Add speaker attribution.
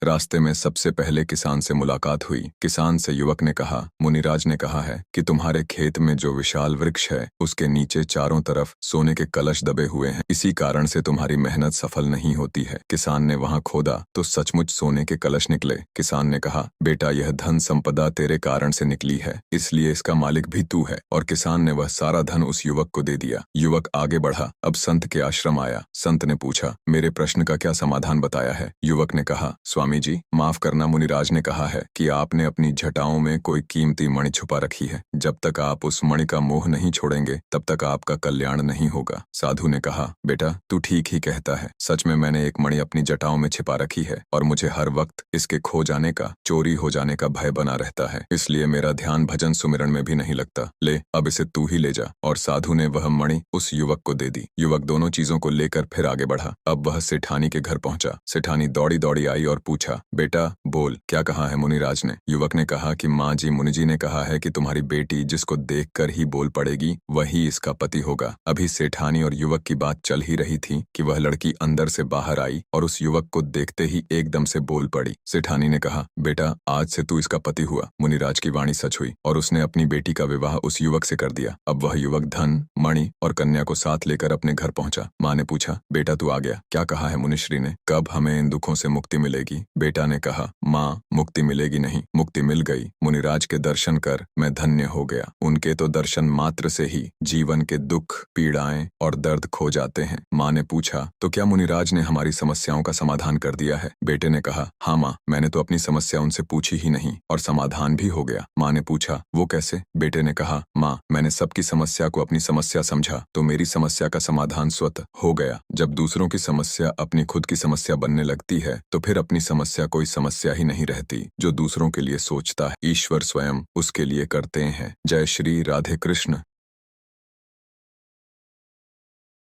Speaker 1: रास्ते में सबसे पहले किसान से मुलाकात हुई। किसान से युवक ने कहा, मुनिराज ने कहा है कि तुम्हारे खेत में जो विशाल वृक्ष है उसके नीचे चारों तरफ सोने के कलश दबे हुए हैं। इसी कारण से तुम्हारी मेहनत सफल नहीं होती है। किसान ने वहां खोदा तो सचमुच सोने के कलश निकले। किसान ने कहा, बेटा यह धन संपदा तेरे कारण से निकली है, इसलिए इसका मालिक भी तू है। और किसान ने वह सारा धन उस युवक को दे दिया। युवक आगे बढ़ा। अब संत के आश्रम आया। संत ने पूछा, मेरे प्रश्न का क्या समाधान बताया है? युवक ने कहा, स्वामी जी माफ करना, मुनिराज ने कहा है कि आपने अपनी जटाओं में कोई कीमती मणि छुपा रखी है। जब तक आप उस मणि का मोह नहीं छोड़ेंगे तब तक आपका कल्याण नहीं होगा। साधु ने कहा, बेटा तू ठीक ही कहता है। सच में मैंने एक मणि अपनी जटाओं में छिपा रखी है और मुझे हर वक्त इसके खो जाने का, चोरी हो जाने का भय बना रहता है। इसलिए मेरा ध्यान भजन सुमिरन में भी नहीं लगता। ले अब इसे तू ही ले जा। और साधु ने वह मणि उस युवक को दे दी। युवक दोनों चीजों को लेकर फिर आगे बढ़ा। अब वह सेठानी के घर पहुंचा। सेठानी दौड़ी दौड़ी आई और पूछा, बेटा बोल क्या कहा है मुनिराज ने? युवक ने कहा कि माँ जी, मुनि जी ने कहा है कि तुम्हारी बेटी जिसको देखकर ही बोल पड़ेगी वही इसका पति होगा। अभी सेठानी और युवक की बात चल ही रही थी कि वह लड़की अंदर से बाहर आई और उस युवक को देखते ही एकदम से बोल पड़ी। सेठानी ने कहा, बेटा आज से तू इसका पति हुआ। मुनिराज की वाणी सच हुई और उसने अपनी बेटी का विवाह उस युवक से कर दिया। अब वह युवक धन, मणि और कन्या को साथ लेकर अपने घर पहुंचा। माँ ने पूछा, बेटा तू आ गया, क्या कहा है मुनिश्री ने? कब हमें इन दुखों से मुक्ति मिलेगी? बेटा ने कहा, माँ मुक्ति मिलेगी नहीं, मुक्ति मिल गई। मुनिराज के दर्शन कर मैं धन्य हो गया। उनके तो दर्शन मात्र से ही जीवन के दुख, पीड़ाएं और दर्द खो जाते हैं। माँ ने पूछा, तो क्या मुनिराज ने हमारी समस्याओं का समाधान कर दिया है? बेटे ने कहा, हाँ माँ, मैंने तो अपनी समस्या उनसे पूछी ही नहीं और समाधान भी हो गया। माँ ने पूछा, वो कैसे? बेटे ने कहा, माँ मैंने सबकी समस्या को अपनी समस्या समझा तो मेरी समस्या का समाधान स्वतः हो गया। जब दूसरों की समस्या अपनी खुद की समस्या बनने लगती है तो फिर अपनी समस्या कोई समस्या ही नहीं रहती। जो दूसरों के लिए सोचता है ईश्वर स्वयं उसके लिए करते हैं। जय श्री राधे कृष्ण।